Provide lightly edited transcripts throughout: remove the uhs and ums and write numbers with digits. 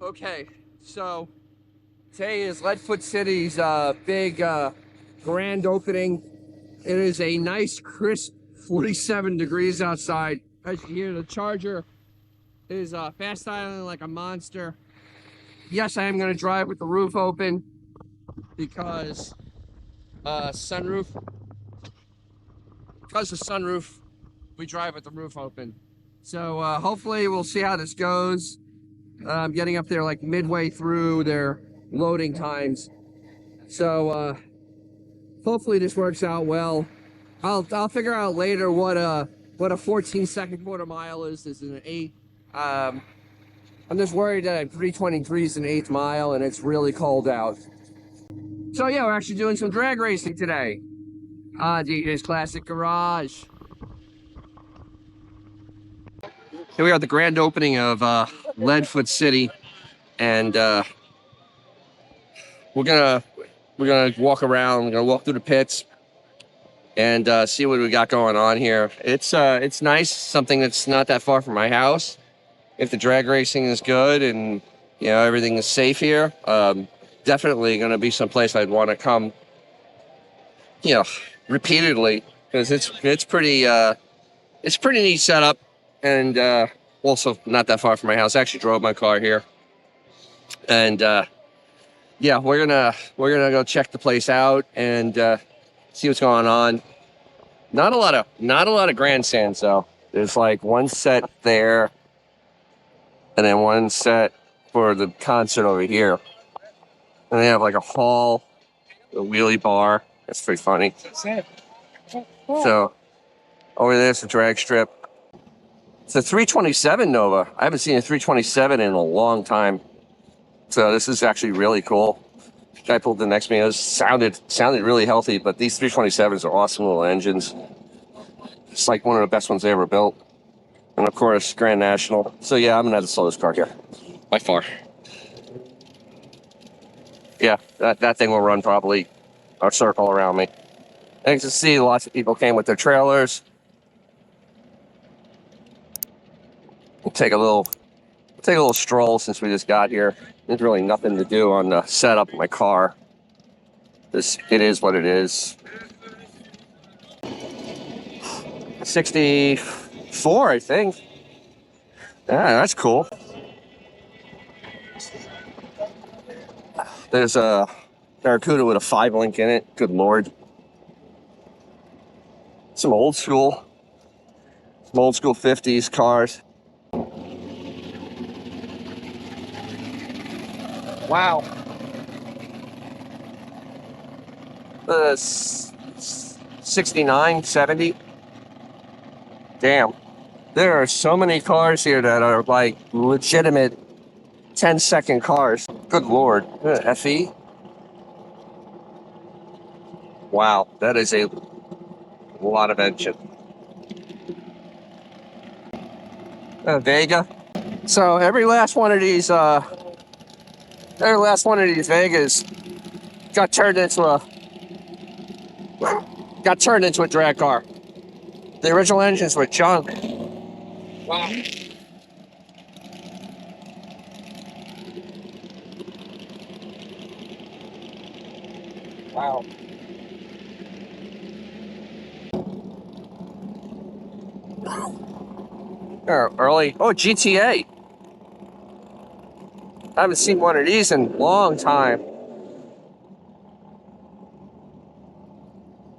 Okay, so today is Leadfoot City's big grand opening. It is a nice crisp 47 degrees outside. As you hear, the Charger is fast idling like a monster. Yes, I am going to drive with the roof open because sunroof. Because the sunroof, we drive with the roof open. So hopefully we'll see how this goes. I'm getting up there like midway through their loading times. So hopefully this works out well. I'll figure out later what a 14-second quarter mile is. This is an 8. I'm just worried that 323 is an 8th mile and it's really cold out. So yeah, we're actually doing some drag racing today. DJ's Classic Garage. Here we are at the grand opening of Leadfoot City, and we're gonna walk around. We're gonna walk through the pits and see what we got going on here. It's nice, something that's not that far from my house. If the drag racing is good and everything is safe here, definitely gonna be someplace I'd want to come, repeatedly, because it's pretty neat setup, and also not that far from my house. I actually drove my car here, and yeah, we're gonna go check the place out and see what's going on. Not a lot of grandstands though. There's like one set there, and then one set for the concert over here, and they have like a hall, a wheelie bar. That's pretty funny. So over there's the drag strip. It's a 327 Nova. I haven't seen a 327 in a long time. So this is actually really cool. Guy pulled the next to me. It sounded really healthy, but these 327s are awesome little engines. It's like one of the best ones they ever built. And of course, Grand National. So yeah, I'm gonna have to sell this car here. By far. Yeah, that thing will run probably a circle around me. And you can see lots of people came with their trailers. We'll take a little stroll since we just got here. There's really nothing to do on the setup of my car. It is what it is. 64, I think. Yeah, that's cool. There's a Barracuda with a 5-link in it. Good Lord. Some old school 50s cars. Wow. 69, 70. Damn. There are so many cars here that are like legitimate 10-second cars. Good Lord. FE. Wow, that is a lot of engine. Vega. So every last one of these Vegas got turned into a drag car. The original engines were junk. Wow. Wow. Early. Oh, GTA. I haven't seen one of these in a long time.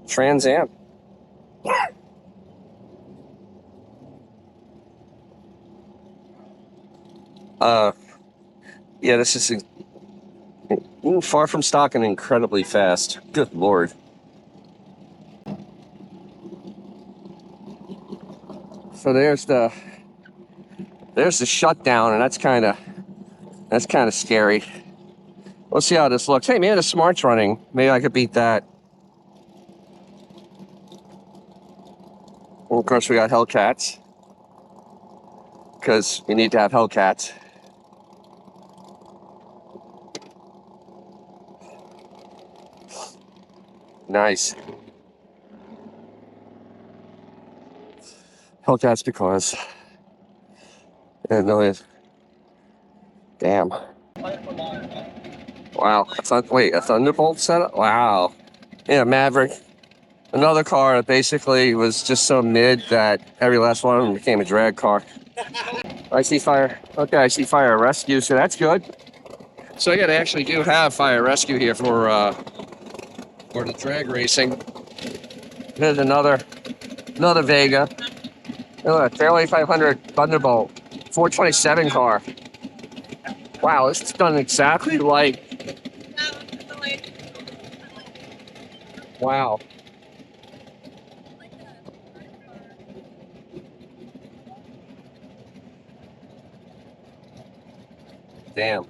Trans Am. Yeah, this is far from stock and incredibly fast. Good Lord. So there's the shutdown, and that's kind of scary. We'll see how this looks. Hey, man, the Smart's running. Maybe I could beat that. Well, of course, we got Hellcats, because you need to have Hellcats. Nice. Hellcats because. And no, damn. Wow. Wait, a Thunderbolt setup? Wow. Yeah, Maverick. Another car that basically was just so mid that every last one of them became a drag car. I see fire. Okay, I see fire rescue, so that's good. So yeah, they actually do have fire rescue here for the drag racing. There's another Vega. Look, Fairway 500 Thunderbolt, 427 car. Wow, this is done exactly like. Wow. Damn.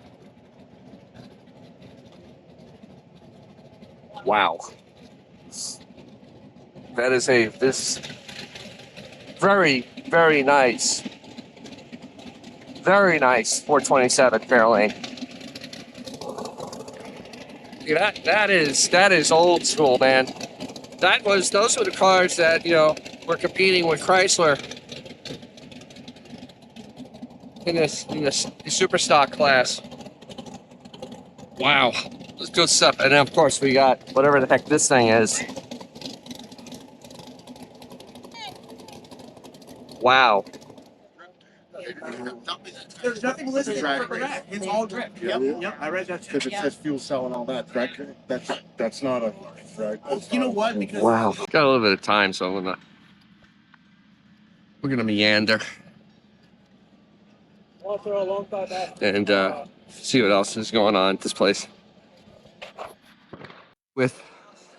Wow. That is this very, very nice. Very nice 427 Fairlane. Yeah, that is old school, man. Those were the cars that, were competing with Chrysler in this super stock class. Wow. It's good stuff. And then of course we got whatever the heck this thing is. Wow. There's nothing listed for that. It's all drag. Yep. I read that too. Because it says fuel cell and all that. That's not a drag. You know what? Because Wow. Got a little bit of time, so we're gonna meander and see what else is going on at this place.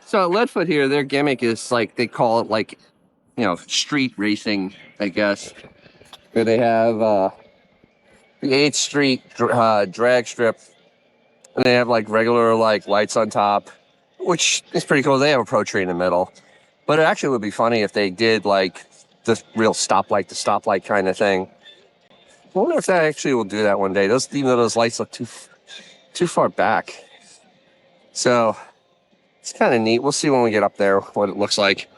So at Leadfoot here, their gimmick is like they call it like, street racing, I guess. Where they have the 8th Street drag strip, and they have like regular like lights on top, which is pretty cool. They have a pro tree in the middle, but it actually would be funny if they did like the real stoplight to stoplight kind of thing. I wonder if that actually will do that one day. Even though those lights look too far back, so it's kind of neat. We'll see when we get up there what it looks like.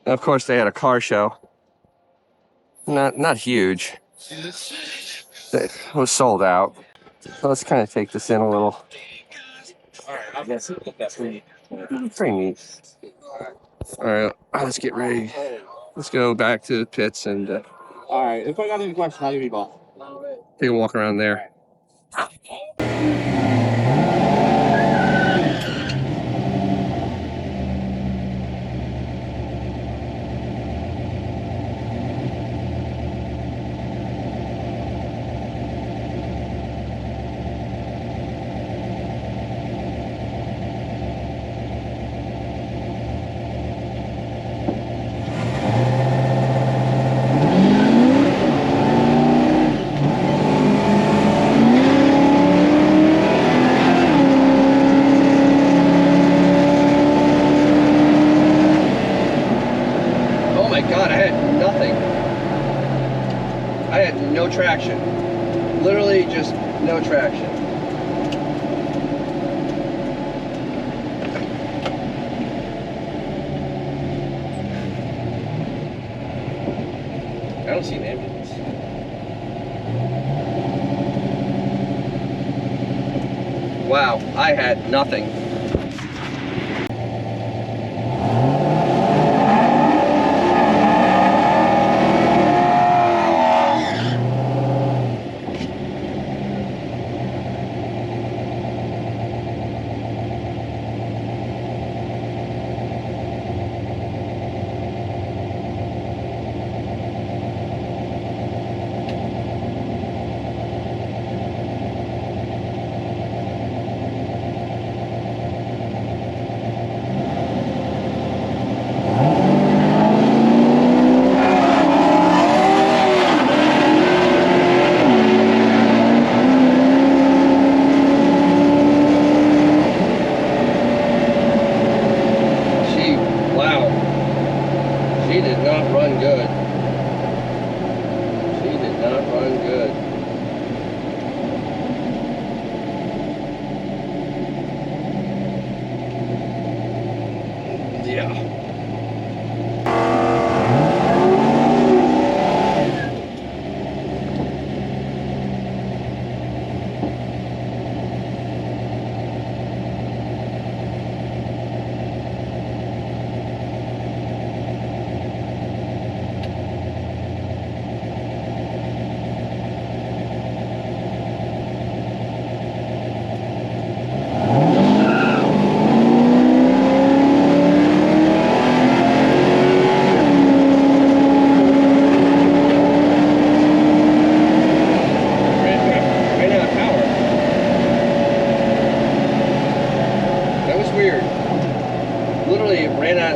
And of course, they had a car show. Not huge. It was sold out. So let's kind of take this in a little. I guess that's pretty neat. All right, let's get ready. Let's go back to the pits and all right. If I got any questions, I'll give you a call. take a walk around there. God, I had nothing. I had no traction. Literally just no traction. I don't see an ambulance. Wow, I had nothing.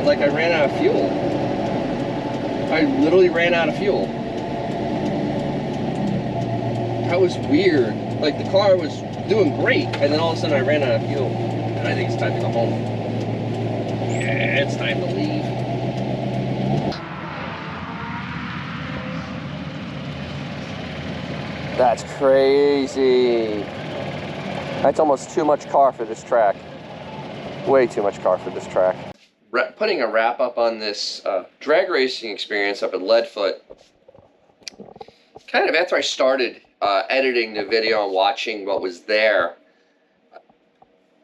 like I ran out of fuel. I literally ran out of fuel. That was weird. Like the car was doing great, and then all of a sudden I ran out of fuel. And I think it's time to go home. Yeah, it's time to leave. That's crazy. That's almost too much car for this track. Way too much car for this track. Putting a wrap up on this drag racing experience up at Leadfoot. Kind of after I started editing the video and watching what was there,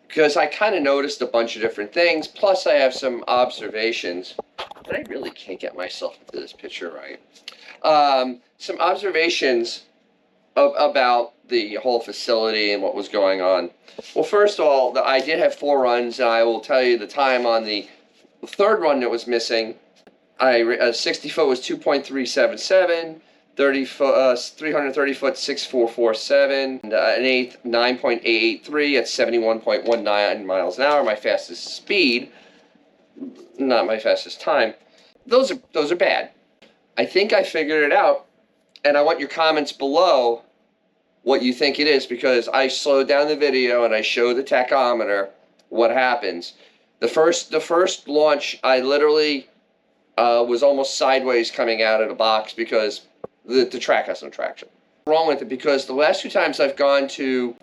because I kind of noticed a bunch of different things, plus I have some observations. And I really can't get myself into this picture right. Some observations about the whole facility and what was going on. Well, first of all, I did have 4 runs, and I will tell you the time on the third run that was missing. 60 foot was 2.377, 330 foot 6.447, and an eighth 9.883 at 71.19 miles an hour. My fastest speed, not my fastest time. Those are bad. I think I figured it out, and I want your comments below what you think it is, because I slowed down the video and I showed the tachometer what happens. The first launch, I literally was almost sideways coming out of the box because the track has no traction. Wrong with it, because the last 2 times I've gone to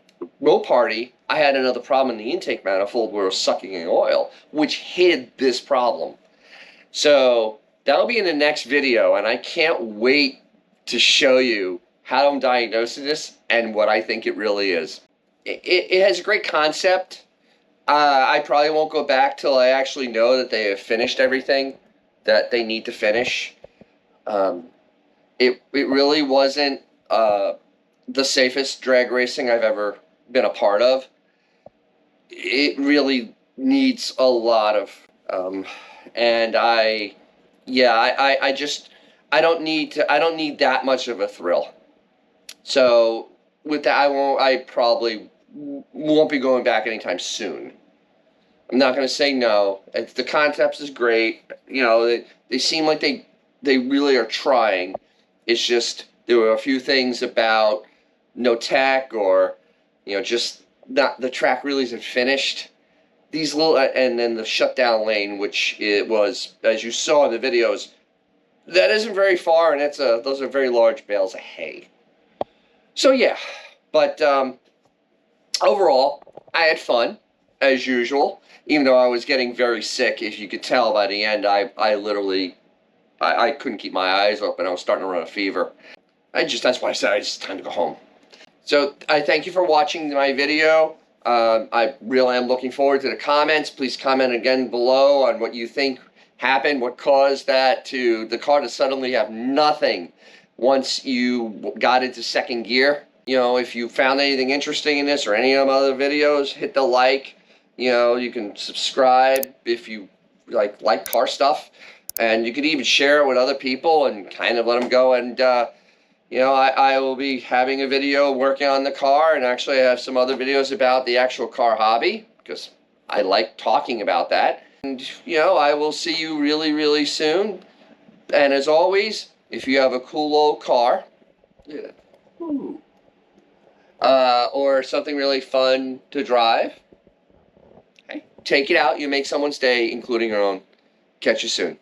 Roll Party, I had another problem in the intake manifold where it was sucking in oil, which hid this problem. So that'll be in the next video, and I can't wait to show you how I'm diagnosing this and what I think it really is. It has a great concept. I probably won't go back till I actually know that they have finished everything that they need to finish. It really wasn't the safest drag racing I've ever been a part of. It really needs a lot of, and I don't need that much of a thrill. So with that, I probably won't be going back anytime soon. I'm not going to say no. The concept is great. You know, they seem like they really are trying. It's just there were a few things about no tech, or just not, the track really isn't finished. These little, and then the shutdown lane, which it was, as you saw in the videos, that isn't very far, and those are very large bales of hay. So yeah, but overall, I had fun, as usual, even though I was getting very sick. If you could tell by the end, I literally couldn't keep my eyes open. I was starting to run a fever. That's why I said it's time to go home. So I thank you for watching my video. I really am looking forward to the comments. Please comment again below on what you think happened, what caused the car to suddenly have nothing once you got into second gear. If you found anything interesting in this or any of my other videos, hit the like. You can subscribe if you like car stuff, and you could even share it with other people and kind of let them go. And I will be having a video working on the car, and actually I have some other videos about the actual car hobby, because I like talking about that. And I will see you really, really soon. And as always, if you have a cool old car, or something really fun to drive, take it out. You make someone's day, including your own. Catch you soon.